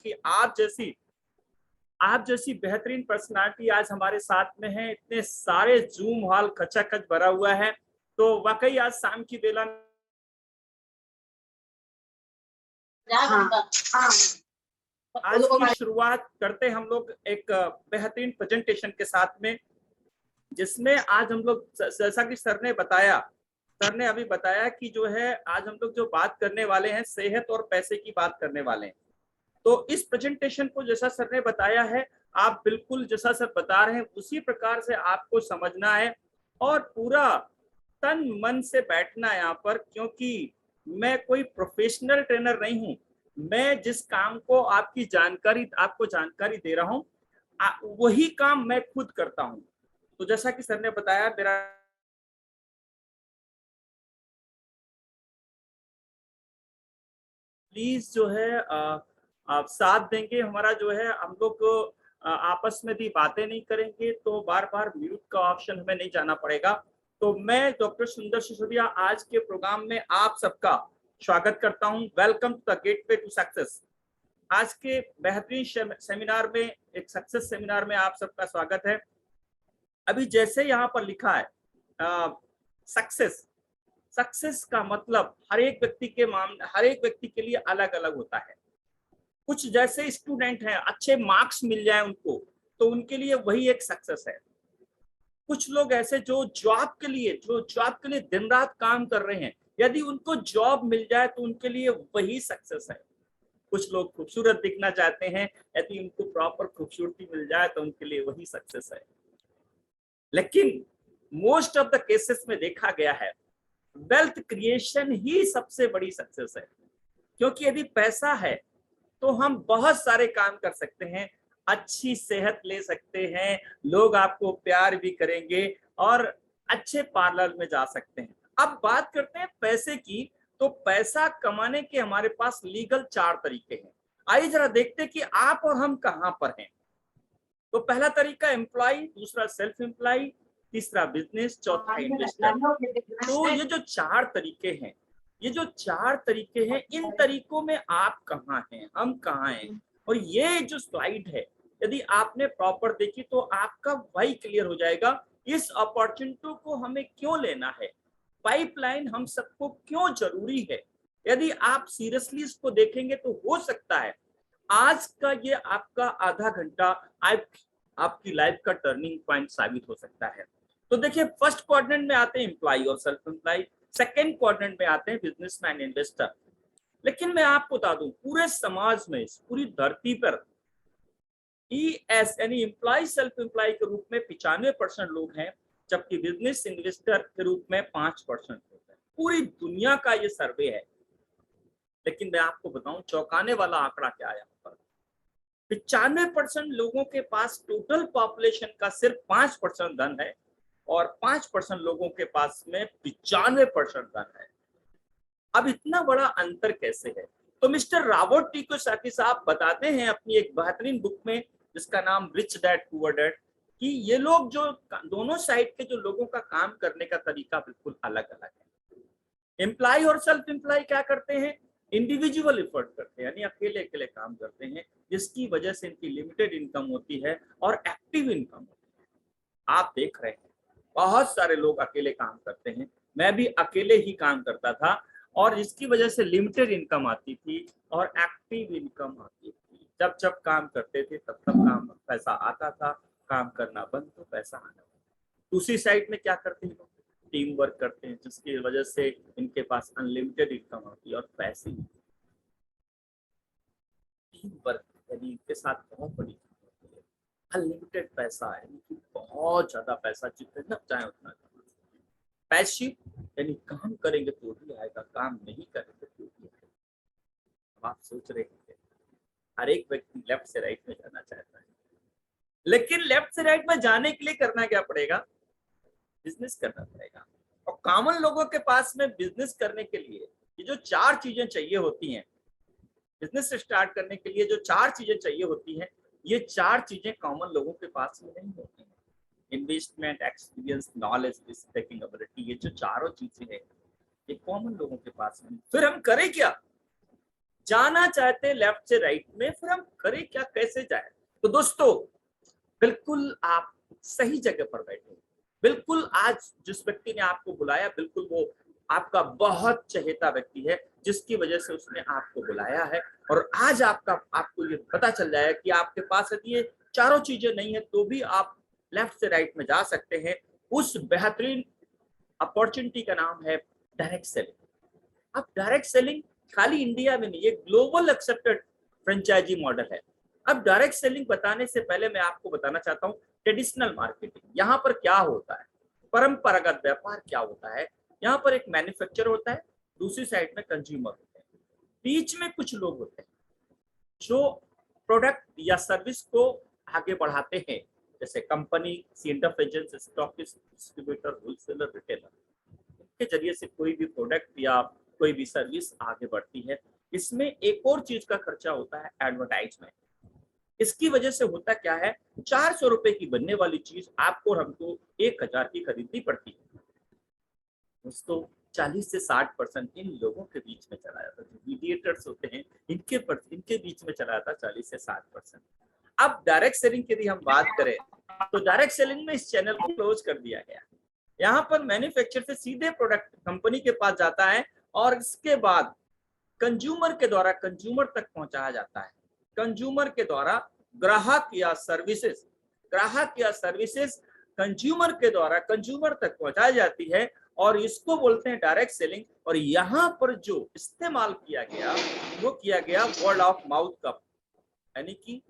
कि आप जैसी बेहतरीन पर्सनालिटी आज हमारे साथ में है। इतने सारे जूम हॉल खचाखच भरा हुआ है, तो वाकई आज शाम की बेला आज की शुरुआत करते हम लोग एक बेहतरीन प्रेजेंटेशन के साथ में, जिसमें आज हम लोग जैसा कि सर ने अभी बताया कि जो है आज हम लोग जो बात करने वाले हैं सेहत और पैसे की बात करने वाले हैं। तो इस प्रेजेंटेशन को जैसा सर ने बताया है, आप बिल्कुल जैसा सर बता रहे हैं उसी प्रकार से आपको समझना है और पूरा तन मन से बैठना है यहाँ पर, क्योंकि मैं कोई प्रोफेशनल ट्रेनर नहीं हूँ। मैं जिस काम को आपको जानकारी दे रहा हूँ, वही काम मैं खुद करता हूँ। तो जैसा कि सर ने बताया, मेरा प्लीज जो है आप साथ देंगे हमारा, जो है हम लोग आपस में भी बातें नहीं करेंगे तो बार बार म्यूट का ऑप्शन हमें नहीं जाना पड़ेगा। तो मैं डॉक्टर सुंदर सिसोदिया आज के प्रोग्राम में आप सबका स्वागत करता हूं। Welcome to the gateway to success. आज के बेहतरीन सेमिनार में, एक सक्सेस सेमिनार में आप सबका स्वागत है। अभी जैसे यहाँ पर लिखा है सक्सेस का मतलब हर एक व्यक्ति के लिए अलग अलग होता है। कुछ जैसे स्टूडेंट हैं, अच्छे मार्क्स मिल जाए उनको तो उनके लिए वही एक सक्सेस है। कुछ लोग ऐसे जो जॉब के लिए दिन रात काम कर रहे हैं, यदि उनको जॉब मिल जाए तो उनके लिए वही सक्सेस है। कुछ लोग खूबसूरत दिखना चाहते हैं, यदि उनको प्रॉपर खूबसूरती मिल जाए तो उनके लिए वही सक्सेस है। लेकिन मोस्ट ऑफ द केसेस में देखा गया है वेल्थ क्रिएशन ही सबसे बड़ी सक्सेस है, क्योंकि यदि पैसा है तो हम बहुत सारे काम कर सकते हैं, अच्छी सेहत ले सकते हैं, लोग आपको प्यार भी करेंगे और अच्छे पार्लर में जा सकते हैं। अब बात करते हैं पैसे की, तो पैसा कमाने के हमारे पास लीगल 4 तरीके हैं। आइए जरा देखते हैं कि आप और हम कहां पर हैं। तो पहला तरीका एम्प्लॉय, दूसरा सेल्फ एम्प्लॉय, तीसरा बिजनेस, चौथा इन्वेस्टर। तो ये जो 4 तरीके हैं, इन तरीकों में आप कहाँ हैं, हम कहाँ हैं। और ये जो स्लाइड है, यदि आपने प्रॉपर देखी तो आपका वही क्लियर हो जाएगा इस अपॉर्चुनिटी को हमें क्यों लेना है, पाइपलाइन हम सबको क्यों जरूरी है। यदि आप सीरियसली इसको देखेंगे तो हो सकता है आज का ये आपका आधा घंटा आपकी लाइफ का टर्निंग पॉइंट साबित हो सकता है। तो देखिए, फर्स्ट क्वाड्रेंट में आते हैं एम्प्लॉय और सेल्फ एम्प्लॉय, सेकेंड क्वाड्रेंट में आते हैं बिजनेसमैन, इन्वेस्टर। लेकिन मैं आपको बता दूं, पूरे समाज में, पूरी धरती पर ES यानी एम्प्लॉय सेल्फ एम्प्लॉय के रूप में 95% लोग हैं, जबकि बिजनेस इन्वेस्टर के रूप में 5% लोग हैं। पूरी दुनिया का ये सर्वे है। लेकिन मैं आपको बताऊं, चौंकाने वाला आंकड़ा क्या है यहाँ पर। 95% लोगों के पास टोटल पॉपुलेशन का सिर्फ 5% धन है और 5% लोगों के पास में 95% धन है। अब इतना बड़ा अंतर कैसे है? तो मिस्टर रॉबर्ट टी कियोसाकी साहब बताते हैं अपनी एक बेहतरीन बुक में, जिसका नाम रिच डैड पुअर डैड, कि ये लोग जो दोनों साइड के जो लोगों का काम करने का तरीका बिल्कुल अलग अलग है। एम्प्लॉय और सेल्फ एम्प्लॉय क्या करते हैं? इंडिविजुअल एफर्ट करते हैं, यानी अकेले अकेले काम करते हैं, जिसकी वजह से इनकी लिमिटेड इनकम होती है और एक्टिव इनकम होती है। आप देख रहे हैं बहुत सारे लोग अकेले काम करते हैं, मैं भी अकेले ही काम करता था, और जिसकी वजह से लिमिटेड इनकम आती थी और एक्टिव इनकम आती थी। जब जब काम करते थे तब तब काम पैसा आता था, काम करना बंद तो पैसा आना बंद। दूसरी साइड में क्या करते हैं लोग? टीम वर्क करते हैं, जिसकी वजह से इनके पास अनलिमिटेड इनकम आती है और पैसे। टीम वर्क यानी इनके साथ बहुत बड़ी अनलिमिटेड पैसा है, बहुत ज्यादा पैसा, जितना चाहे उतना। पैसिव यानी काम करेंगे तो भी आएगा, काम नहीं करेंगे तो भी आएगा। आप सोच रहे हैं हर एक व्यक्ति लेफ्ट से राइट में जाना चाहता है, लेकिन लेफ्ट से राइट में जाने के लिए करना क्या पड़ेगा? बिजनेस करना पड़ेगा। और कॉमन लोगों के पास में बिजनेस करने के लिए ये जो 4 चीजें चाहिए होती हैं, बिजनेस स्टार्ट करने के लिए जो 4 चीजें चाहिए होती हैं, ये 4 चीजें कॉमन लोगों के पास में नहीं होती हैं। Investment, experience, knowledge, risk taking ability, ये जो चारों चीजें हैं ये कॉमन लोगों के पास में। फिर हम करें क्या? जाना चाहते हैं लेफ्ट से राइट में, फिर हम करें क्या, कैसे जाए? तो दोस्तों बिल्कुल आप सही जगह पर बैठे, बिल्कुल आज जिस व्यक्ति ने आपको बुलाया बिल्कुल वो आपका बहुत चहेता व्यक्ति है, जिसकी वजह से उसने आपको बुलाया है। और आज आपको ये पता चल जाएगा कि आपके पास यदि ये चारों चीजें नहीं है तो भी आप लेफ्ट से राइट में जा सकते हैं। उस बेहतरीन अपॉर्चुनिटी का नाम है डायरेक्ट सेलिंग। अब डायरेक्ट सेलिंग खाली इंडिया में नहीं, ये ग्लोबल एक्सेप्टेड फ्रेंचाइजी मॉडल है। अब डायरेक्ट सेलिंग बताने से पहले मैं आपको बताना चाहता हूँ ट्रेडिशनल मार्केटिंग यहाँ पर क्या होता है, परंपरागत व्यापार क्या होता है। यहाँ पर एक मैन्युफैक्चर होता है, दूसरी साइड में कंज्यूमर होते हैं, बीच में कुछ लोग होते हैं जो प्रोडक्ट या सर्विस को आगे बढ़ाते हैं, जैसे company, C and F agents, stockist, distributor, wholesaler, retailer. के जरिए से कोई भी प्रोडक्ट या कोई भी सर्विस आगे बढ़ती है। इसमें एक और चीज का खर्चा होता है, एडवर्टाइजमेंट। इसकी वजह से होता क्या है, 400 रुपए की बनने वाली चीज आपको और हमको 1000 की खरीदनी पड़ती है। दोस्तों 40 से 60% इन लोगों के बीच में चला जाता है, जो मीडिएटर्स होते हैं इनके बीच में चला जाता है 40 से 60%। अब डायरेक्ट सेलिंग की यदि हम बात करें तो डायरेक्ट सेलिंग में इस चैनल को क्लोज कर दिया गया। यहाँ पर मैन्युफैक्चर से सीधे प्रोडक्ट कंपनी के पास जाता है और इसके बाद कंज्यूमर के द्वारा कंज्यूमर तक पहुंचाया जाता है। कंज्यूमर के द्वारा ग्राहक या सर्विसेज कंज्यूमर के द्वारा कंज्यूमर तक पहुंचाई जाती है और इसको बोलते हैं डायरेक्ट सेलिंग। और यहाँ पर जो इस्तेमाल किया गया वो किया गया वर्ड ऑफ माउथ का, यानी कि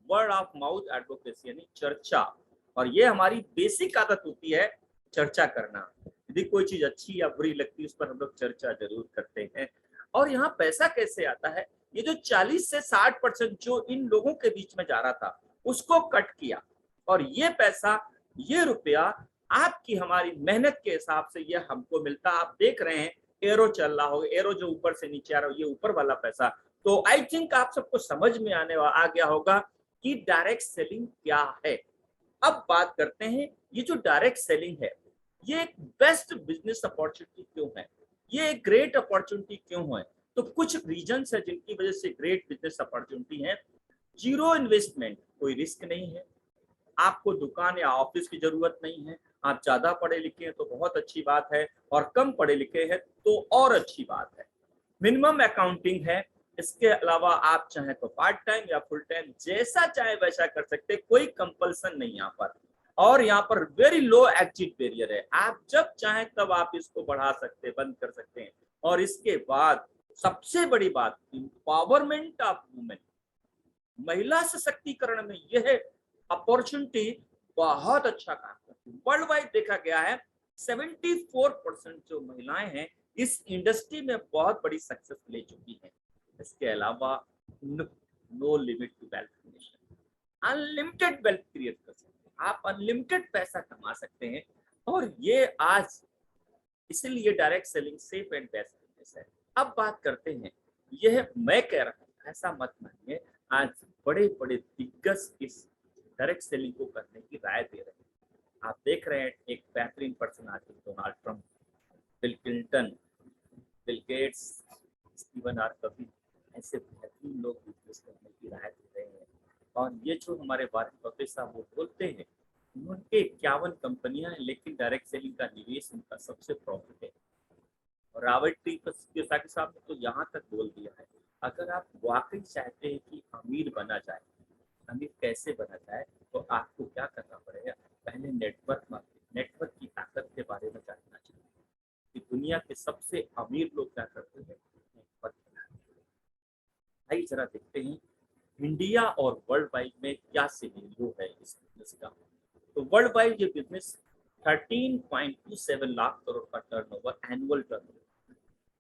वर्ड ऑफ माउथ एडवोकेसी, यानी चर्चा। और ये हमारी बेसिक आदत होती है चर्चा करना। यदि कोई चीज अच्छी या बुरी लगती है उस पर हम लोग चर्चा जरूर करते हैं। और यहाँ पैसा कैसे आता है, ये जो 40 से 60% जो इन लोगों के बीच में जा रहा था उसको कट किया और ये पैसा, ये रुपया आपकी हमारी मेहनत के हिसाब से ये हमको मिलता। आप देख रहे हैं एरो चल रहा होगा, एरो जो ऊपर से नीचे आ रहा है, ये ऊपर वाला पैसा। तो आई थिंक आप सबको समझ में आ गया होगा कि डायरेक्ट सेलिंग क्या है। अब बात करते हैं ये जो डायरेक्ट सेलिंग है ये एक बेस्ट बिजनेस अपॉर्चुनिटी क्यों है, ये एक ग्रेट अपॉर्चुनिटी क्यों है। तो कुछ रीजंस है जिनकी वजह से ग्रेट बिजनेस अपॉर्चुनिटी है। जीरो इन्वेस्टमेंट, कोई रिस्क नहीं है, आपको दुकान या ऑफिस की जरूरत नहीं है। आप ज्यादा पढ़े लिखे हैं तो बहुत अच्छी बात है, और कम पढ़े लिखे हैं तो और अच्छी बात है। मिनिमम अकाउंटिंग है, इसके अलावा आप चाहे तो पार्ट टाइम या फुल टाइम जैसा चाहे वैसा कर सकते, कोई कंपल्सन नहीं यहाँ पर। और यहाँ पर वेरी लो एग्जिट बैरियर है, आप जब चाहे तब आप इसको बढ़ा सकते, बंद कर सकते हैं। और इसके बाद सबसे बड़ी बात, एम्पावरमेंट ऑफ वुमेन, महिला सशक्तिकरण में यह अपॉर्चुनिटी बहुत अच्छा काम करती है। वर्ल्ड वाइड देखा गया है 74% जो महिलाएं हैं इस इंडस्ट्री में बहुत बड़ी सक्सेस ले चुकी हैं। इसके अलावा no limit to wealth creation, unlimited wealth create कर सकते हैं, आप अनलिमिटेड पैसा कमा सकते हैं। और ये आज इसीलिए direct selling safe and best business है। अब बात करते हैं, यह मैं कह रहा हूँ ऐसा मत मानिए, आज बड़े बड़े दिग्गज इस डायरेक्ट सेलिंग को करने की राय दे रहे हैं। आप देख रहे हैं एक बेहतरीन personality Donald Trump, Bill Clinton, Bill Gates, Steven R Covey, ऐसे बेहतरीन लोग बिजनेस करने की राय दे रहे हैं। और ये जो हमारे वारेन बफेट साहब वो बोलते हैं, उनके 51 कंपनियां हैं लेकिन डायरेक्ट सेलिंग का निवेश उनका सबसे प्रॉफिट है। और रॉबर्ट टी कियोसाकी साहब ने तो यहाँ तक बोल दिया है, अगर आप वाकई चाहते हैं कि अमीर बना जाए, अमीर कैसे बना जाए, तो आपको क्या करना पड़ेगा, पहले नेटवर्क की ताकत के बारे में जानना चाहिए कि दुनिया के सबसे अमीर लोग क्या करते हैं, नेटवर्क बनाते हैं। भाई जरा देखते हैं इंडिया और वर्ल्ड वाइड में क्या सिनेरियो है इस बिजनेस का। तो वर्ल्ड वाइड ये बिजनेस 13.27 लाख करोड़ का टर्नओवर, एनुअल टर्नओवर,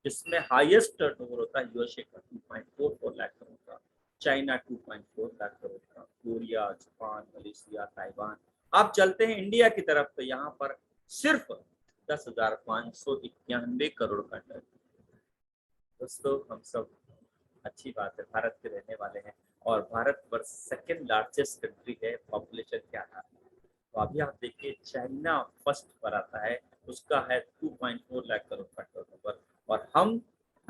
जिसमें हाईएस्ट टर्नओवर होता है यूएसए का 2.44 लाख करोड़ का, चाइना 2.4 लाख करोड़ का, कोरिया, जापान, मलेशिया, ताइवान। आप चलते हैं इंडिया की तरफ तो यहाँ पर सिर्फ 10,591 करोड़ का टर्न। दोस्तों हम सब, अच्छी बात है, भारत के रहने वाले हैं और भारत वर्ष सेकेंड लार्जेस्ट कंट्री है पॉपुलेशन के आधार पर। तो अभी आप देखिए चाइना फर्स्ट पर आता है, उसका है 2.4 लाख करोड़ का टर्नओवर और हम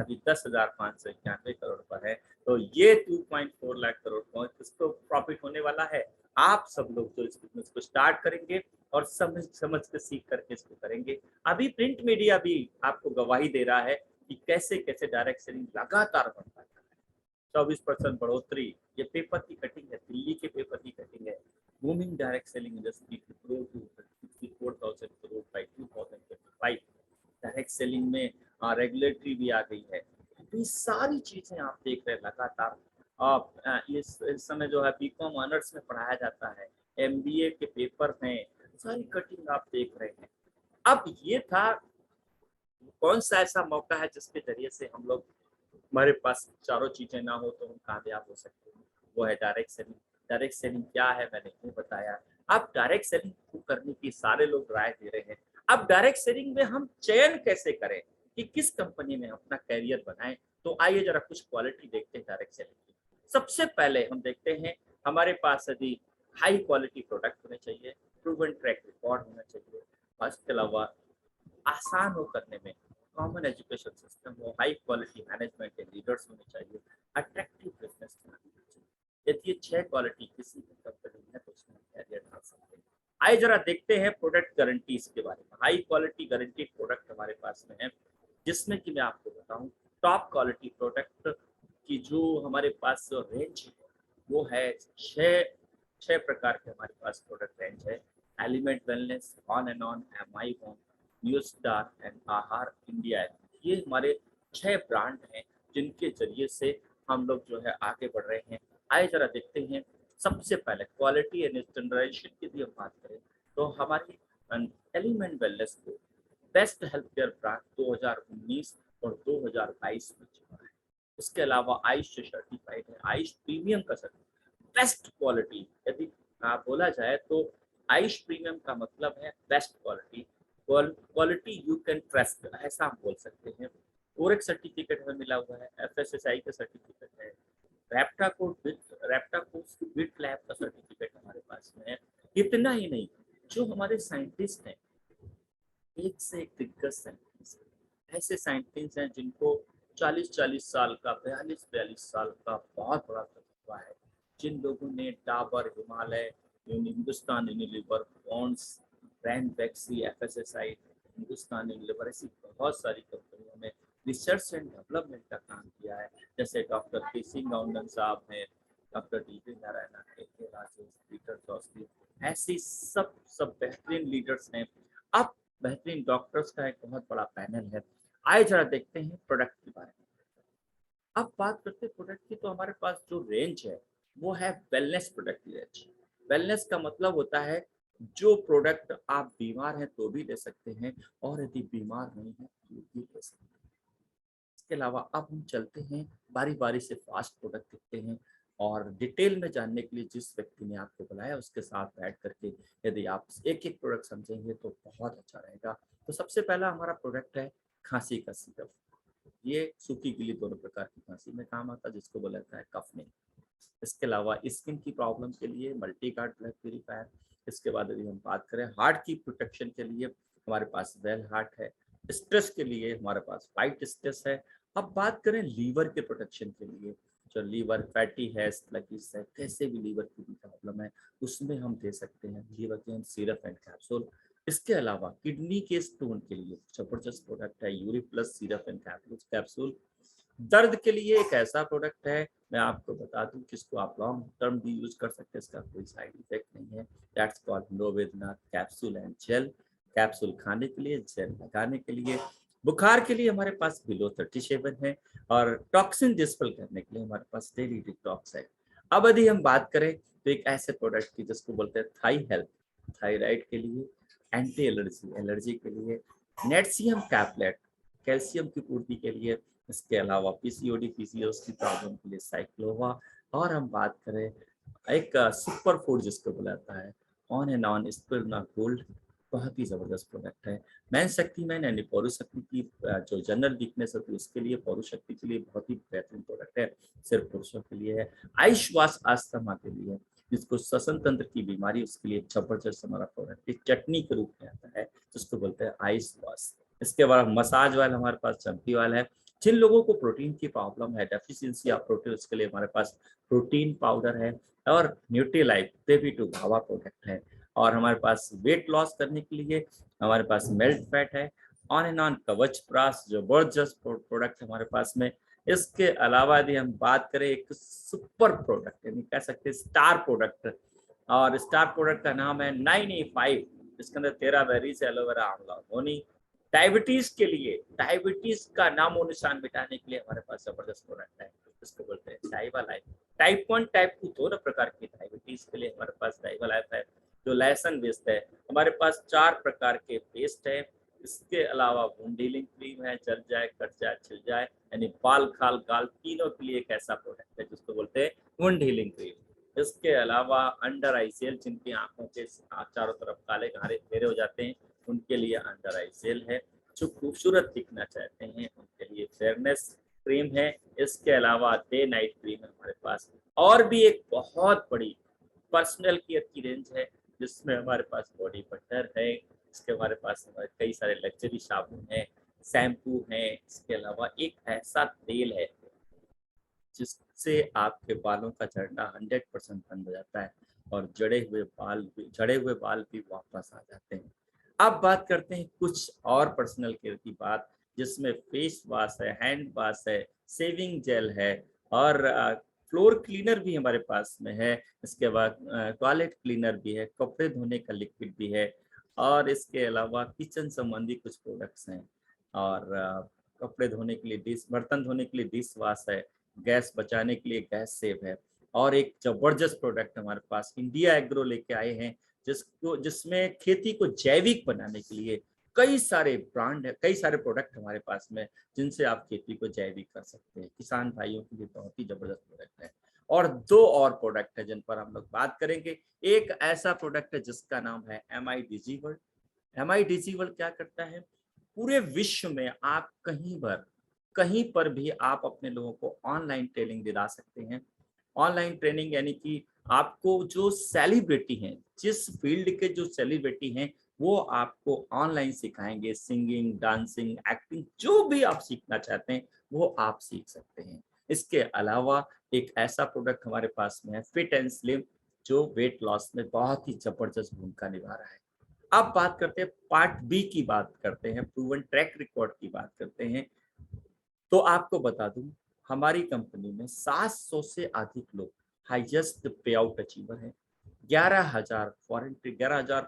अभी 10,591 करोड़ पर है। तो ये 2.4 लाख करोड़ का इसको प्रॉफिट होने वाला है। आप सब लोग जो इस बिजनेस को स्टार्ट करेंगे और समझ समझ के सीख करके इसको करेंगे। अभी प्रिंट मीडिया भी आपको गवाही दे रहा है कि कैसे कैसे डायरेक्ट सेलिंग लगातार बढ़ता है। 24% बढ़ोतरी, ये पेपर की कटिंग है, दिल्ली के पेपर की कटिंग है। Booming direct selling industry to grow to 64,000 crore by 2025। Direct selling में रेगुलेटरी भी आ गई है। तो ये सारी चीजें आप देख रहे हैं लगातार। आप इस समय जो है बीकॉम ऑनर्स में पढ़ाया जाता है, एमबीए के पेपर हैं, सारी कटिंग आप देख रहे हैं। अब ये था कौन सा ऐसा मौका है जिसके जरिए से हम लोग, हमारे पास चारों चीजें ना हो तो हम कामयाब हो सकते हैं, वो है डायरेक्ट सेलिंग। डायरेक्ट सेलिंग क्या है मैंने ये बताया। अब डायरेक्ट सेलिंग करने की सारे लोग राय दे रहे हैं। अब डायरेक्ट सेलिंग में हम चयन कैसे करें कि किस कंपनी में अपना कैरियर बनाएं, तो आइए जरा कुछ क्वालिटी देखते हैं डायरेक्ट सेलिंग की। सबसे पहले हम देखते हैं हमारे पास यदि हाई क्वालिटी प्रोडक्ट होने चाहिए, प्रूवन ट्रैक रिकॉर्ड होना चाहिए, और इसके अलावा आसान हो करने में कॉमन एजुकेशन सिस्टम हो, हाई क्वालिटी मैनेजमेंट के लीडर्स होने चाहिए, अट्रैक्टिव बिजनेस होना चाहिए। यदि ये 6 क्वालिटी किसी भी कंपनी में है तो उसमें कैरियर डाल सकते हैं। आइए जरा देखते हैं प्रोडक्ट गारंटीज के बारे में। हाई क्वालिटी गारंटीड प्रोडक्ट हमारे पास में है, जिसमें कि मैं आपको बताऊं टॉप क्वालिटी प्रोडक्ट की जो हमारे पास रेंज है वो है छह प्रकार के हमारे पास प्रोडक्ट रेंज है। Element wellness, on and on, MI one, new star and आहार इंडिया। ये हमारे 6 ब्रांड हैं जिनके जरिए से हम लोग जो है आगे बढ़ रहे हैं। आइए जरा देखते हैं। सबसे पहले क्वालिटी एंड स्टैंडर्डाइजेशन की भी हम बात करें तो हमारी एलिमेंट वेलनेस को बेस्ट हेल्थ केयर ब्रांड 2019 और 2022 में चुना है। इसके अलावा आयुष से सर्टिफाइड है, आयुष प्रीमियम का सर्टिफिकेट, बेस्ट क्वालिटी। यदि बोला जाए तो आयुष प्रीमियम का मतलब है best quality, quality you can trust, ऐसा हम बोल सकते हैं। ओरेक सर्टिफिकेट हमें मिला हुआ है, एफएसएसआई का सर्टिफिकेट है, रैप्टाकोर्स विट लैब का सर्टिफिकेट हमारे पास में है। इतना ही नहीं, जो हमारे साइंटिस्ट हैं, एक से एक दिग्गज साइंटिस्ट, ऐसे साइंटिस्ट हैं जिनको 40-40 साल का, 42-42 साल का बहुत बड़ा तजुर्बा है, जिन लोगों ने Dabur, Himalaya, Hindustan Unilever, Pond's, brand वैक्सी, एफएसएसआई, हिंदुस्तान यूनिलीवर, ऐसी बहुत सारी कंपनियों में रिसर्च एंड डेवलपमेंट का काम किया है। जैसे डॉक्टर पी सिंह गौंडन साहब हैं, डॉक्टर डी नारायण, के राजेश, पीटर जोशी, ऐसी सब बेहतरीन लीडर्स हैं। अब बेहतरीन डॉक्टर्स का एक बहुत बड़ा पैनल है। आइए जरा देखते हैं प्रोडक्ट के बारे में। अब बात करते हैं प्रोडक्ट की, तो हमारे पास जो रेंज है वो है वेलनेस प्रोडक्ट रेंज। वेलनेस का मतलब होता है जो प्रोडक्ट आप बीमार हैं तो भी ले सकते हैं, और यदि बीमार नहीं है तो भी ले सकते हैं। इसके अलावा अब हम चलते हैं बारी बारी से, फास्ट प्रोडक्ट देखते हैं, और डिटेल में जानने के लिए जिस व्यक्ति ने आपको बुलाया उसके साथ बैठ करके यदि आप एक एक प्रोडक्ट समझेंगे तो बहुत अच्छा रहेगा। तो सबसे पहला हमारा प्रोडक्ट है खांसी का सिरप। ये सूखी गीली दोनों प्रकार की खांसी में काम आता है, जिसको बोला जाता है कफने। इसके अलावा स्किन की प्रॉब्लम के लिए मल्टी गार्ड ब्लड प्यूरिफायर। इसके बाद यदि हम बात करें हार्ट की प्रोटेक्शन के लिए, हमारे पास वेल हार्ट है। स्ट्रेस के लिए हमारे पास फाइट स्ट्रेस है। अब बात करें लीवर के प्रोटेक्शन के लिए, जो लीवर फैटी है, स्लगिश है, कैसे भी लीवर की भी प्रॉब्लम है, उसमें हम दे सकते हैं लीवर के सिरप एंड कैप्सूल। इसके अलावा किडनी के स्टोन के लिए जबरदस्त प्रोडक्ट है Yuri plus syrup and capsule. दर्द के लिए एक ऐसा प्रोडक्ट है, मैं आपको बता दूं कि इसको आप लॉन्ग टर्म भी यूज कर सकते हैं, इसका कोई साइड इफेक्ट नहीं है। दैट्स कॉल्ड नोवेदनाथ कैप्सूल एंड जेल। कैप्सूल खाने के लिए, जेल लगाने के लिए। बुखार के लिए हमारे पास बिलो 37 है, और टॉक्सिन डिस्पेल करने के लिए हमारे पास डेली डिटॉक्स है। अब यदि हम बात करें तो एक ऐसे प्रोडक्ट की जिसको बोलते हैं थाई हेल्थ, थायराइड के लिए, एंटी एलर्जी, एलर्जी के लिए, नेटसियम कैप्लेट, कैल्शियम की पूर्ति के लिए। इसके अलावा पीसीओडी, पीसीओएस की प्रॉब्लम के लिए साइक्लोवा। और हम बात करें एक सुपर फूड जिसको बोला जाता है on and on spirulina gold, बहुत ही जबरदस्त प्रोडक्ट है। मैन शक्ति मैन यानी पौरुष शक्ति की जो जनरल वीकनेस होती है उसके लिए, पौरुष शक्ति के लिए बहुत ही बेहतरीन प्रोडक्ट है, सिर्फ पुरुषों के लिए है। आयुष्वास अस्थमा के लिए, जिसको श्वसन तंत्र की बीमारी, उसके लिए जबरदस्त हमारा प्रोडक्ट एक चटनी के रूप में आता है जिसको बोलते हैं आयुष्वास। इसके बाद मसाज वाल हमारे पास चंपी वाल है, जिन लोगों को प्रोटीन की प्रॉब्लम है, डेफिशिएंसी ऑफ प्रोटीन, उसके लिए हमारे पास प्रोटीन पाउडर है और न्यूट्रीलाइफ बेबी टू भावा प्रोडक्ट है। और हमारे पास वेट लॉस करने के लिए हमारे पास मेल्ट फैट है, ऑन एंड ऑन कवच प्रास जबरदस्त प्रोडक्ट हमारे पास में। इसके अलावा यदि हम बात करें एक सुपर प्रोडक्ट, यानी कह सकते हैं स्टार प्रोडक्ट, और स्टार प्रोडक्ट का नाम है 9A5। इसके अंदर 13 बेरीज, एलोवेरा, आंवला, होनी। डायबिटीज के लिए, डायबिटीज का नामो निशान मिटाने के लिए हमारे पास जबरदस्त प्रोडक्ट है, इसको बोलते हैं डाइवा लाइफ। टाइप 1 टाइप 2 दोनों प्रकार की डायबिटीज के लिए हमारे पास डाइवा लाइफ है, जो लहसुन बेस्ड है। हमारे पास 4 प्रकार के पेस्ट है। इसके अलावा वुंड हीलिंग क्रीम है, जल जाए, कट जाए, छिल जाए, यानी बाल, खाल, गाल तीनों के लिए एक ऐसा प्रोडक्ट है जिसको बोलते हैं वुंड हीलिंग क्रीम। इसके अलावा अंडर आई सेल, जिनकी आंखों के चारों तरफ काले घारे घेरे हो जाते हैं, उनके लिए अंडर आई सेल है। जो खूबसूरत दिखना चाहते हैं उनके लिए फेयरनेस क्रीम है। इसके अलावा डे नाइट क्रीम है हमारे पास। और भी एक बहुत बड़ी पर्सनल केयर की रेंज है, जिसमें हमारे पास बॉडी बटर है, इसके हमारे पास कई सारे लग्जरी साबुन है, शैम्पू है। इसके अलावा एक ऐसा तेल है जिससे आपके बालों का झड़ना 100% बंद हो जाता है और झड़े हुए बाल भी वापस आ जाते हैं। अब बात करते हैं कुछ और पर्सनल केयर की बात, जिसमें फेस वॉश है, हैंड वॉश है, सेविंग जेल है, और फ्लोर क्लीनर भी हमारे पास में है। इसके बाद टॉयलेट क्लीनर भी है, कपड़े धोने का लिक्विड भी है, और इसके अलावा किचन संबंधी कुछ प्रोडक्ट्स हैं। और कपड़े धोने के लिए बर्तन धोने के लिए डिश वॉश है, गैस बचाने के लिए गैस सेव है। और एक जबरदस्त प्रोडक्ट हमारे पास इंडिया एग्रो लेके आए हैं, जिसमें खेती को जैविक बनाने के लिए कई सारे ब्रांड है, कई सारे प्रोडक्ट हमारे पास में, जिनसे आप खेती को जैविक कर सकते हैं। किसान भाइयों के लिए बहुत ही जबरदस्त प्रोडक्ट है। और 2 और प्रोडक्ट है जिन पर हम लोग बात करेंगे। एक ऐसा प्रोडक्ट है जिसका नाम है MI डिजीवर्ल्ड। MI डिजीवर्ल्ड क्या करता है, पूरे विश्व में आप कहीं पर भी आप अपने लोगों को ऑनलाइन ट्रेनिंग दिला सकते हैं। ऑनलाइन ट्रेनिंग यानी कि आपको जो सेलिब्रिटी हैं, जिस फील्ड के जो सेलिब्रिटी हैं, वो आपको ऑनलाइन सिखाएंगे। सिंगिंग, डांसिंग, एक्टिंग, जो भी आप सीखना चाहते हैं वो आप सीख सकते हैं। इसके अलावा एक ऐसा प्रोडक्ट हमारे पास में है फिट एंड स्लिम, जो वेट लॉस में बहुत ही जबरदस्त भूमिका निभा रहा है। अब बात करते हैं पार्ट बी की, बात करते हैं प्रूवन ट्रैक रिकॉर्ड की बात करते हैं। तो आपको बता दूं, हमारी कंपनी में 700 से अधिक लोग हाईएस्ट पे आउट अचीवर है। 11,000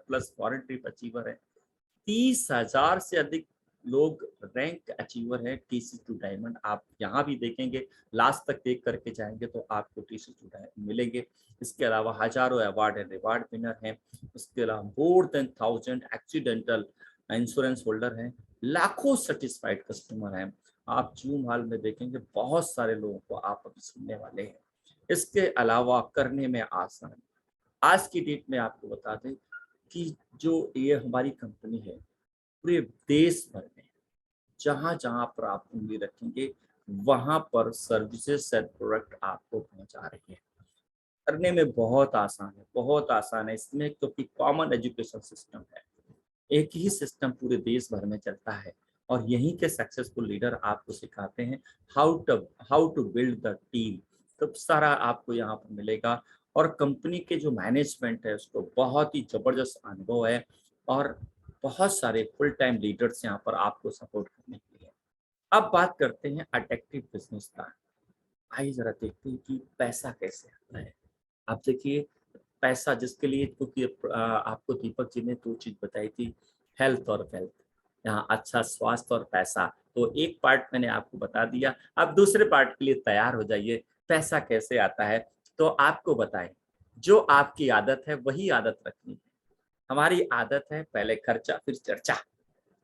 प्लस फॉरेन ट्रिप अचीवर है। 30,000 से अधिक लोग रैंक अचीवर है TC2 डायमंड। आप यहाँ भी देखेंगे, लास्ट तक देख करके जाएंगे तो आपको TC2 डायमंड मिलेंगे। इसके अलावा हजारों अवार्ड एंड रिवार्ड विनर हैं। उसके अलावा more than 1000 accidental insurance holder हैं। लाखों सेटिस्फाइड कस्टमर हैं। आप जूम हॉल में देखेंगे बहुत सारे लोगों को आप अभी सुनने वाले हैं। इसके अलावा करने में आसान, आज की डेट में आपको बता दें कि जो ये हमारी कंपनी है, पूरे देश भर में जहां जहां पर आप उंगली रखेंगे वहां पर सर्विसेज एंड प्रोडक्ट आपको पहुंचा रही है। करने में बहुत आसान है, बहुत आसान है इसमें, क्योंकि कॉमन एजुकेशन सिस्टम है। एक ही सिस्टम पूरे देश भर में चलता है और यहीं के सक्सेसफुल लीडर आपको सिखाते हैं how to build the team. तो सारा आपको यहाँ पर मिलेगा। और कंपनी के जो मैनेजमेंट है उसको बहुत ही जबरदस्त अनुभव है, और बहुत सारे फुल टाइम लीडर्स यहाँ पर आपको सपोर्ट करने के लिए। अब बात करते हैं अट्रैक्टिव बिजनेस प्लान। आइए जरा देखते हैं कि पैसा कैसे आता है। आप देखिए, पैसा जिसके लिए, क्योंकि आपको दीपक जी ने 2 चीज बताई थी, हेल्थ और वेल्थ। यहाँ अच्छा स्वास्थ्य और पैसा, तो एक पार्ट मैंने आपको बता दिया। अब दूसरे पार्ट के लिए तैयार हो जाइए। पैसा कैसे आता है, तो आपको बताएं, जो आपकी आदत है वही आदत रखनी है। हमारी आदत है पहले खर्चा फिर चर्चा,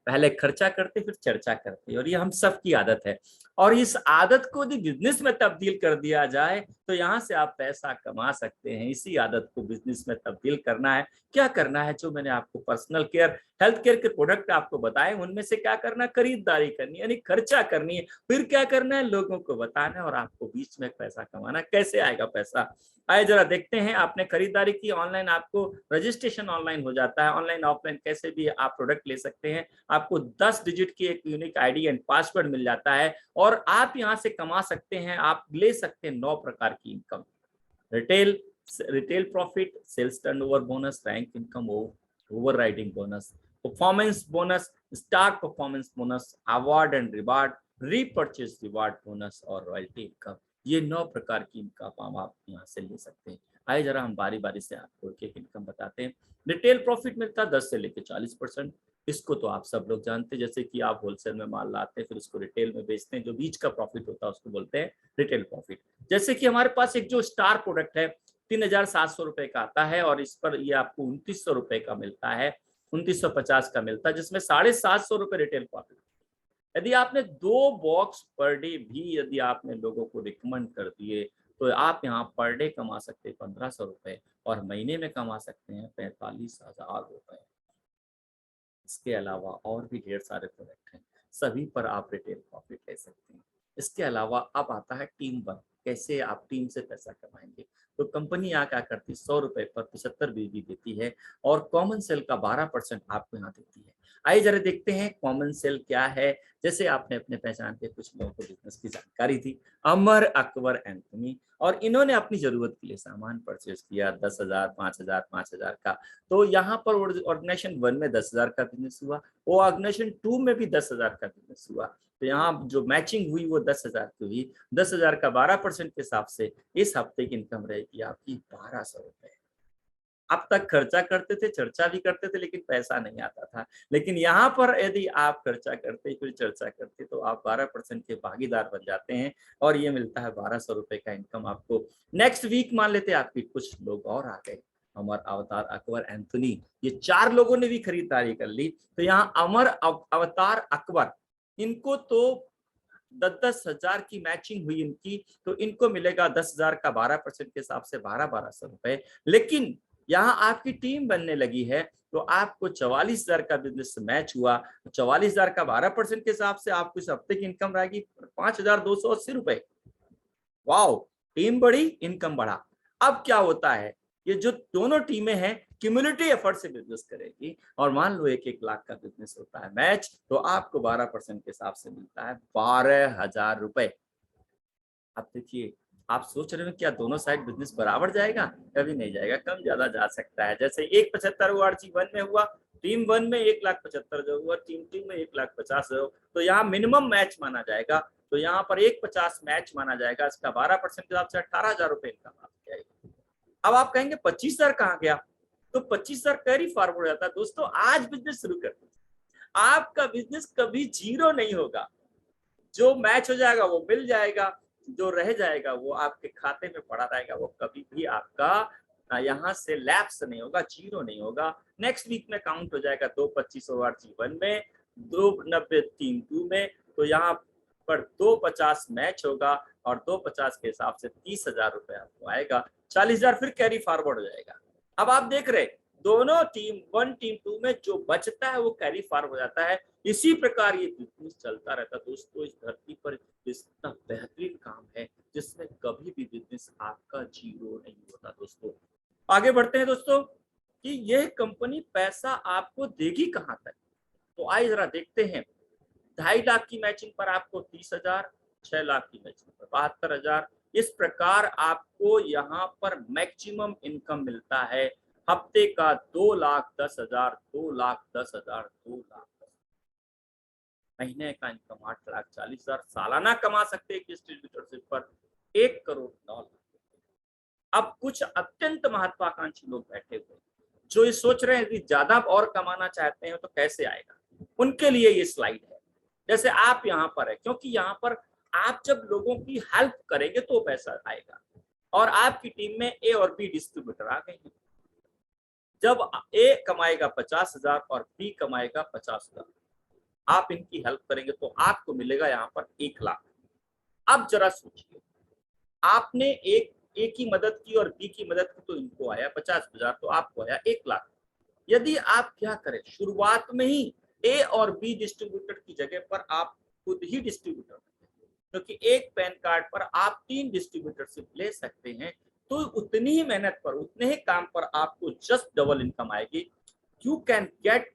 पहले खर्चा करते फिर चर्चा करते, और ये हम सब की आदत है। और इस आदत को यदि बिजनेस में तब्दील कर दिया जाए तो यहाँ से आप पैसा कमा सकते हैं। इसी आदत को बिजनेस में तब्दील करना है। क्या करना है, जो मैंने आपको पर्सनल केयर, हेल्थ केयर के प्रोडक्ट आपको बताए, उनमें से क्या करना है, खरीदारी करनी है, यानी खर्चा करनी है। फिर क्या करना है, लोगों को बताना है, और आपको बीच में पैसा कमाना। कैसे आएगा पैसा, आइए जरा देखते हैं। आपने खरीदारी की, ऑनलाइन आपको रजिस्ट्रेशन ऑनलाइन हो जाता है। ऑनलाइन ऑफलाइन कैसे भी आप प्रोडक्ट ले सकते हैं। आपको 10 डिजिट की एक यूनिक आईडी एंड पासवर्ड मिल जाता है और आप यहाँ से कमा सकते हैं, आप ले सकते हैं 9 प्रकार की income. Retail retail profit, sales turnover bonus, rank income, overriding bonus, performance bonus, star performance bonus, award and reward, repurchase reward bonus और रॉयल्टी इनकम। ये 9 प्रकार की इनकम आप यहाँ से ले सकते हैं। आइए जरा हम बारी बारी से आपको एक एक इनकम बताते हैं। रिटेल प्रॉफिट मिलता है 10 से लेकर 40%। इसको तो आप सब लोग जानते हैं, जैसे कि आप होलसेल में माल लाते हैं फिर उसको रिटेल में बेचते हैं, जो बीच का प्रॉफिट होता है उसको बोलते हैं रिटेल प्रॉफिट। जैसे कि हमारे पास एक जो स्टार प्रोडक्ट है 3,700 रुपए का आता है और इस पर ये आपको 2,900 रुपए का मिलता है, 2,950 का मिलता है, जिसमें 750 रुपए रिटेल प्रॉफिट। यदि आपने 2 बॉक्स पर डे भी यदि आपने लोगों को रिकमेंड कर दिए तो आप यहाँ पर डे कमा सकते हैं 1,500 रुपए और महीने में कमा सकते हैं 45,000 रुपए। इसके अलावा और भी ढेर सारे प्रोडक्ट हैं, सभी पर आप रिटेल प्रॉफिट ले सकते हैं। इसके अलावा अब आता है टीम वर्क, कैसे आप टीम से पैसा कमाएंगे। तो कंपनी यहाँ क्या करती है, 100 रुपए पर 75 बीवी देती है और कॉमन सेल का 12% आपको यहाँ देती है। आइए जरा देखते हैं कॉमन सेल क्या है। जैसे आपने अपने पहचान के कुछ लोगों को बिजनेस की जानकारी थी, अमर अकबर एंथनी, और इन्होंने अपनी जरूरत के लिए सामान परचेज किया 10,000, 5,000, 5,000 का। तो यहाँ पर ऑर्गेनाइजेशन 1 में 10,000 का बिजनेस हुआ, वो ऑर्गेनाइजेशन 2 में भी 10,000 का बिजनेस हुआ। तो यहाँ जो मैचिंग हुई वो 10,000 की हुई। 10,000 का 12% के हिसाब से इस हफ्ते की इनकम रहेगी आपकी 1,200 रुपए। अब तक खर्चा करते थे, चर्चा भी करते थे, लेकिन पैसा नहीं आता था। लेकिन यहाँ पर यदि आप खर्चा करते फिर चर्चा करते तो आप 12% के भागीदार बन जाते हैं और ये मिलता है 1,200 रुपए का इनकम आपको। नेक्स्ट वीक मान लेते हैं आपकी कुछ लोग और आ गए, अमर अवतार अकबर एंथनी, ये 4 लोगों ने भी खरीदारी कर ली। तो यहाँ अमर अवतार अकबर, इनको तो 10,000 की मैचिंग हुई इनकी, तो इनको मिलेगा 10,000 का 12% के हिसाब से 1,200 रुपए। लेकिन यहाँ आपकी टीम बनने लगी है तो आपको 44,000 का बिजनेस मैच हुआ, 44,000 का 12% के हिसाब से आपको इस हफ्ते की इनकम रहेगी 5,280 रुपए। वाओ, टीम बढ़ी, इनकम बढ़ा। अब क्या होता है, ये जो दोनों टीमें हैं क्यूमुलेटिव एफर्ट से बिजनेस करेगी और मान लो 1-1 लाख का बिजनेस होता है मैच, तो आपको 12% के हिसाब से मिलता है 12,000 रुपए। अब देखिए, आप सोच रहे हो क्या दोनों साइड बिजनेस बराबर जाएगा? कभी नहीं जाएगा, कम ज्यादा जा सकता है। जैसे 1,75 हुआ वन में हुआ, टीम 1 में 1,75,000 जो हुआ, टीम 2 में 1,50,000, तो यहाँ मिनिमम मैच माना जाएगा। तो यहाँ पर 1,50 मैच माना जाएगा, इसका 12% के हिसाब से 18,000 रुपए इनकम आपकी आएगी। अब आप कहेंगे 25,000 कहाँ गया? तो 25,000 कैरी फॉरवर्ड हो जाता है। दोस्तों आज बिजनेस शुरू कर दीजिए, आपका बिजनेस कभी जीरो नहीं होगा। जो मैच हो जाएगा वो मिल जाएगा, जो रह जाएगा वो आपके खाते में पड़ा रहेगा, वो कभी भी आपका यहाँ से लैप्स नहीं होगा, जीरो नहीं होगा। नेक्स्ट वीक में काउंट हो जाएगा 2,25 जीवन में, 2,90 टीम 2 में, तो यहाँ पर 2,50 मैच होगा और 2,50 के हिसाब से 30,000 रुपए आपको आएगा। 40,000 फिर कैरी फॉरवर्ड हो जाएगा। अब आप देख रहे दोनों टीम 1 टीम 2 में जो बचता है वो कैरी फॉरवर्ड हो जाता है। इसी प्रकार ये बिजनेस चलता रहता। दोस्तों इस धरती पर इतना बेहतरीन काम है जिसमें कभी भी बिजनेस आपका जीरो नहीं होता। दोस्तों आगे बढ़ते हैं दोस्तों कि यह कंपनी पैसा आपको देगी कहां तक। तो आइए जरा देखते हैं। 2.5 लाख की मैचिंग पर आपको 30,000, 6 लाख की मैचिंग पर 72,000। इस प्रकार आपको यहाँ पर मैक्सिमम इनकम मिलता है हफ्ते का 2,10,000, 2,10,000, 2,00,000। महीने का इनकम 8,40,000। सालाना कमा सकते हैं डिस्ट्रीब्यूटरशिप पर 1,09,00,000। अब कुछ अत्यंत महत्वाकांक्षी लोग बैठे हुए जो ये सोच रहे हैं कि ज्यादा और कमाना चाहते हैं तो कैसे आएगा, उनके लिए ये स्लाइड है। जैसे आप यहाँ पर है, क्योंकि यहाँ पर आप जब लोगों की हेल्प करेंगे तो पैसा आएगा और आपकी टीम में ए और बी डिस्ट्रीब्यूटर आ गए हैं। जब ए कमाएगा 50,000 और बी कमाएगा 50,000, आप इनकी हेल्प करेंगे तो आपको मिलेगा यहाँ पर 1,00,000। अब जरा सोचिए, आपने ए की मदद की और बी की मदद की तो इनको आया 50,000, तो आपको आया 1,00,000। यदि आप क्या करें, शुरुआत में ही ए और बी डिस्ट्रीब्यूटर की जगह पर आप खुद ही डिस्ट्रीब्यूटर, क्योंकि एक पैन कार्ड पर आप 3 डिस्ट्रीब्यूटरशिप ले सकते हैं, तो उतनी ही मेहनत पर उतने ही काम पर आपको जस्ट डबल इनकम आएगी। You can get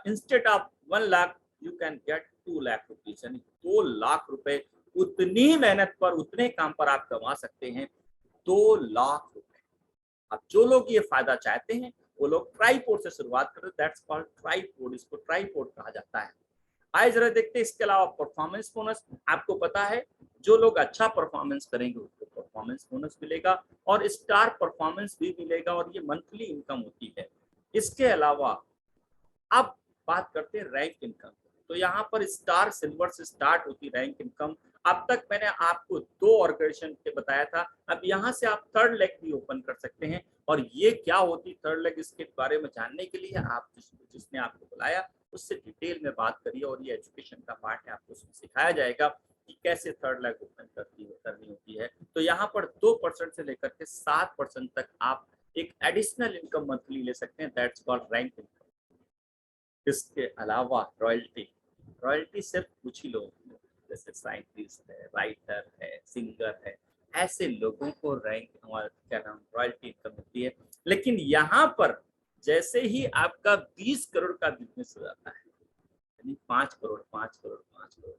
instead of 1 lakh you can get 2 lakh rupees, यानी 2 लाख रुपए उतनी मेहनत पर, उतने काम पर आप कमा सकते हैं 2 लाख रुपए। अब जो लोग ये फायदा चाहते हैं वो लोग ट्राइपोड से शुरुआत करते हैं, दैट्स कॉल्ड ट्राइपोड, इसको ट्राइपोड कहा जाता है। आइए जरा देखते हैं इसके अलावा परफॉर्मेंस बोनस। आपको पता है जो लोग अच्छा परफॉर्मेंस करेंगे उसको परफॉर्मेंस बोनस मिलेगा और स्टार परफॉर्मेंस भी मिलेगा और ये मंथली इनकम होती है। इसके अलावा अब बात करते हैं रैंक इनकम। तो यहाँ पर स्टार सिल्वर से स्टार्ट होती रैंक इनकम। अब तक मैंने आपको 2 ऑर्गेनाइजेशन के बताया था, अब यहाँ से आप थर्ड लेग भी ओपन कर सकते हैं। और ये क्या होती थर्ड लेग, इसके बारे में जानने के लिए आप जिसने आपको बुलाया उससे डिटेल में बात करिए और ये एजुकेशन का पार्ट है, आपको उसमें सिखाया जाएगा कि कैसे थर्ड लेग ओपन करनी होती है। तो यहाँ पर 2% से लेकर के 7% तक आप एक एडिशनल इनकम मंथली ले सकते हैं, दैट्स कॉल्ड रैंक इनकम। इसके अलावा रॉयल्टी, रॉयल्टी सिर्फ कुछ ही लोग जैसे साइंटिस्ट है, राइटर है, सिंगर है, ऐसे लोगों को रैंक क्या नाम रॉयल्टी इनकम मिलती है। लेकिन यहाँ पर जैसे ही आपका 20 करोड़ का बिजनेस हो जाता है, यानी 5 करोड़ 5 करोड़ 5 करोड़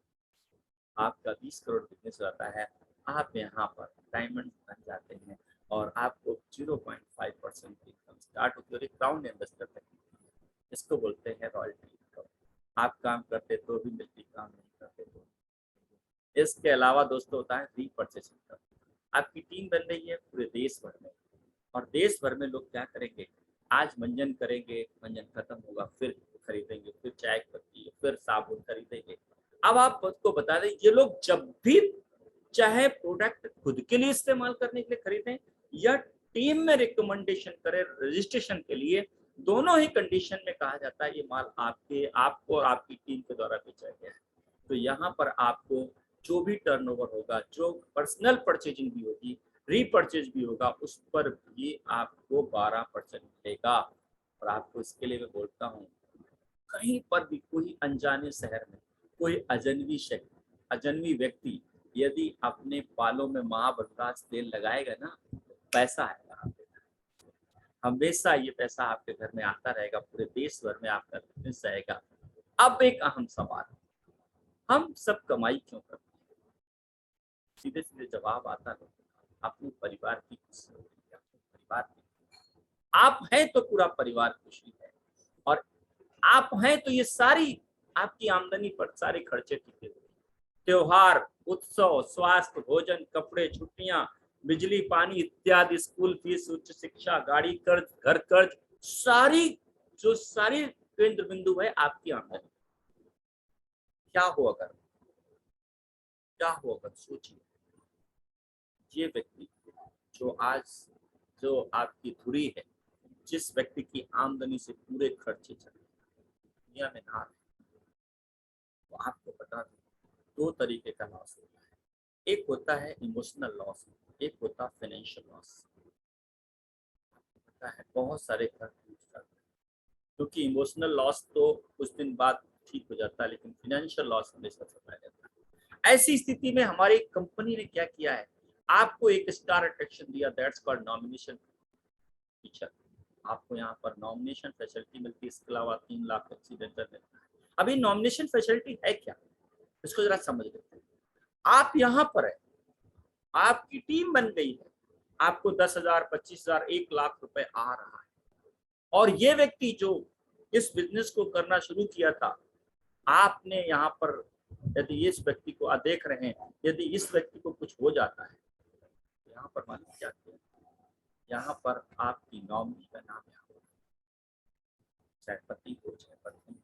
आपका 20 करोड़ बिजनेस हो जाता है, आप यहाँ पर डायमंड बन जाते हैं और आपको 0.5% की इनकम स्टार्ट होती है और एक राउंड इन्वेस्टर तक। इसको बोलते हैं रॉयल्टी इनकम। आप काम करते तो भी मिलती, काम नहीं करते तो। इसके अलावा दोस्तों होता है रीपरचेज इनकम। आपकी टीम बन रही है पूरे देश भर में और देश भर में लोग क्या करेंगे, आज मंजन करेंगे, मंजन खत्म होगा फिर खरीदेंगे, फिर चाय की पत्ती, फिर साबुन खरीदेंगे। अब आप को बता दें ये लोग जब भी चाहे प्रोडक्ट खुद के लिए इस्तेमाल करने के लिए खरीदें या टीम में रिकमेंडेशन करें रजिस्ट्रेशन के लिए, दोनों ही कंडीशन में कहा जाता है ये माल आपको और आपकी टीम के द्वारा बेचा गया है। तो यहाँ पर आपको जो भी टर्नओवर होगा, जो पर्सनल परचेजिंग भी होगी, रीपरचेज भी होगा, उस पर भी आपको 12% मिलेगा। और आपको इसके लिए मैं बोलता हूँ कहीं पर भी कोई अनजाने शहर में कोई अजनबी व्यक्ति यदि अपने बालों में महाबलराज तेल लगाएगा ना, पैसा आएगा आपके घर, हमेशा ये पैसा आपके घर में आता रहेगा, पूरे देश भर में आपका बिजनेस जाएगा। अब एक अहम सवाल, हम सब कमाई क्यों करते हैं? सीधे सीधे जवाब आता है अपने परिवार की खुशी, परिवार की, आप हैं तो पूरा परिवार खुशी है और आप हैं तो ये सारी आपकी आमदनी पर सारे खर्चे टिके हुए, त्योहार, उत्सव, स्वास्थ्य, भोजन, कपड़े, छुट्टियां, बिजली, पानी इत्यादि, स्कूल फीस, उच्च शिक्षा, गाड़ी कर्ज, घर कर्ज, सारी केंद्र बिंदु है आपकी आमदनी। क्या हो अगर सोचिए, ये व्यक्ति जो आपकी धुरी है, जिस व्यक्ति की आमदनी से पूरे खर्चे चले दुनिया में ना, तो आपको बता दें 2 तरीके का लॉस होता है, एक होता है इमोशनल लॉस, एक होता है फाइनेंशियल लॉस। पता है बहुत सारे घर टूट जाते हैं क्योंकि इमोशनल लॉस तो कुछ दिन बाद ठीक हो जाता है, लेकिन फाइनेंशियल लॉस हमेशा सताया जाता है। ऐसी स्थिति में हमारी कंपनी ने क्या किया है, आपको एक स्टार अट्रैक्शन दिया, दैट्स कॉल्ड नॉमिनेशन फीचर। आपको यहाँ पर नॉमिनेशन फैसिलिटी मिलती है, इसके अलावा 3 लाख एक्सीडेंटल मिलता है। अभी नॉमिनेशन फैसिलिटी है क्या, इसको जरा समझ लेते हैं। आप यहाँ पर है, आपकी टीम बन गई है, आपको 10,000, 25,000, 1 लाख रुपए आ रहा है और ये व्यक्ति जो इस बिजनेस को करना शुरू किया था, आपने यहाँ पर यदि इस व्यक्ति को देख रहे हैं, यदि इस व्यक्ति को कुछ हो जाता है, यहाँ पर मालूम क्या किया, यहाँ पर आपकी नॉमिनी का नाम यहाँ होगा, चाहे पति हो चाहे पत्नी हो।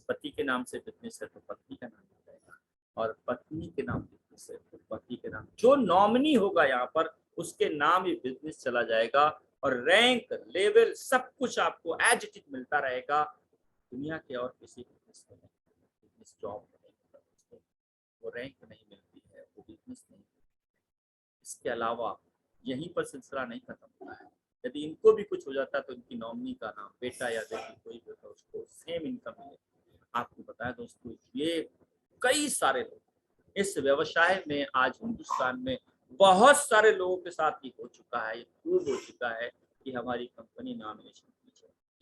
पति के नाम से बिजनेस है तो पत्नी का नाम हो जाएगा और पत्नी के नाम बिजनेस है तो पति के नाम, जो नॉमिनी होगा यहाँ पर उसके नाम ही बिजनेस चला जाएगा और रैंक लेवल सब कुछ आपको एज इट इज मिलता रहेगा। दुनिया के और किसी बिजनेस में बिजनेस जॉब में वो रैंक नहीं मिलती है, वो बिजनेस नहीं। इसके अलावा यहीं पर सिलसिला नहीं खत्म होता है, यदि इनको भी कुछ हो जाता है तो इनकी नॉमिनी का नाम बेटा या बेटी कोई भी होता है उसको सेम इनकम मिले। आपको बताया दोस्तों, ये कई सारे लोग इस व्यवसाय में आज हिंदुस्तान में बहुत सारे लोगों के साथ ही हो चुका है, ये प्रूव हो चुका है कि हमारी कंपनी नॉमिनेशन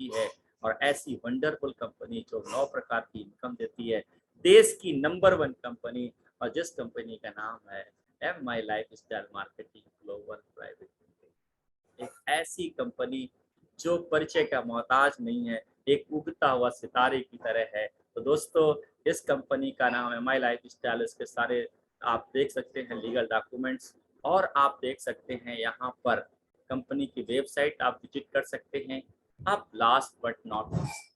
की है और ऐसी वंडरफुल कंपनी जो 9 प्रकार की इनकम देती है, देश की नंबर 1 कंपनी, और जिस कंपनी का नाम है MI lifestyle marketing global private limited. एक ऐसी कंपनी जो परिचय का मोहताज नहीं है, एक उगता हुआ सितारे की तरह है। तो दोस्तों, इस कंपनी का नाम MI लाइफस्टाइल, इसके सारे आप देख सकते हैं लीगल डॉक्यूमेंट्स, और आप देख सकते हैं यहाँ पर कंपनी की वेबसाइट आप विजिट कर सकते हैं। अब last but not least,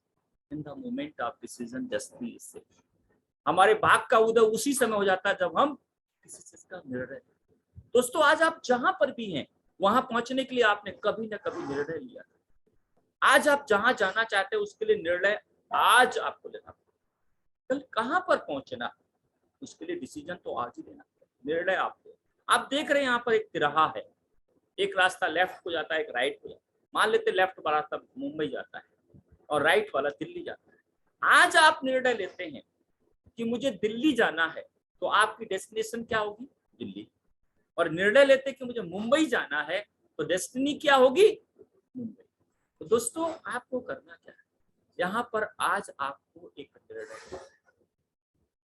in the moment of decision justice से हमारे भाग का उदय उसी समय हो जाता है जब हम किसी चीज का निर्णय। दोस्तों, आज आप जहां पर भी हैं वहां पहुंचने के लिए आपने कभी ना कभी निर्णय लिया। आज आप जहां जाना चाहते हैं उसके लिए निर्णय आज आपको लेना पड़ेगा। कल कहां पर पहुंचना उसके लिए डिसीजन तो आज ही लेना पड़ेगा, निर्णय आपको। आप देख रहे हैं यहाँ पर एक तिराहा है, एक रास्ता लेफ्ट को जाता है, एक राइट को जाता है। मान लेते लेफ्ट वाला रास्ता मुंबई जाता है और राइट वाला दिल्ली जाता है। आज आप निर्णय लेते हैं कि मुझे दिल्ली जाना है, तो आपकी डेस्टिनेशन क्या होगी? दिल्ली। और निर्णय लेते कि मुझे मुंबई जाना है, तो डेस्टिनी क्या होगी? मुंबई। तो दोस्तों, आपको करना क्या है यहाँ पर? आज आपको एक निर्णय लेना है।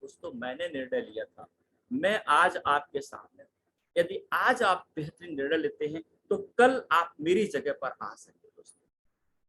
दोस्तों, मैंने निर्णय लिया था, मैं आज आपके सामने। यदि आज आप बेहतरीन निर्णय लेते हैं तो कल आप मेरी जगह पर आ सकते हैं।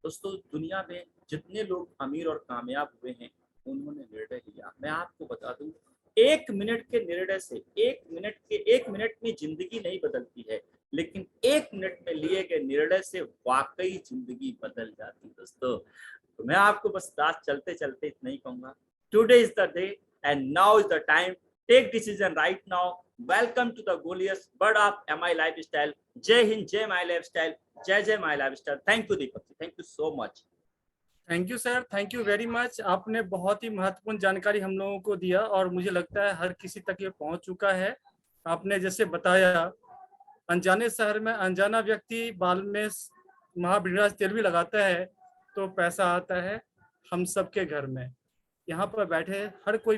दोस्तों, दुनिया में जितने लोग अमीर और कामयाब हुए हैं उन्होंने निर्णय लिया। मैं आपको बता दूं, 1 मिनट के निर्णय से 1 मिनट में जिंदगी नहीं बदलती है, लेकिन 1 मिनट में लिए गए निर्णय से वाकई जिंदगी बदल जाती है। दोस्तों, तो मैं आपको बस रात चलते चलते इतना ही कहूंगा, today is the day and now is the time, take decision right now. Welcome to the glorious bird of MI lifestyle. Jai Hind, Jai my lifestyle, Jai Jai my lifestyle. Thank you Deepak ji, thank you so much. Thank you sir, thank you very much. आपने बहुत ही महत्वपूर्ण जानकारी हम लोगों को दिया और मुझे लगता है हर किसी तक ये पहुंच चुका है। आपने जैसे बताया, अनजाने शहर में अनजाना व्यक्ति बाल में महाबृहस्पति तेल भी लगाता है तो पैसा आता है हम सबके घर में। यहाँ पर बैठे हर कोई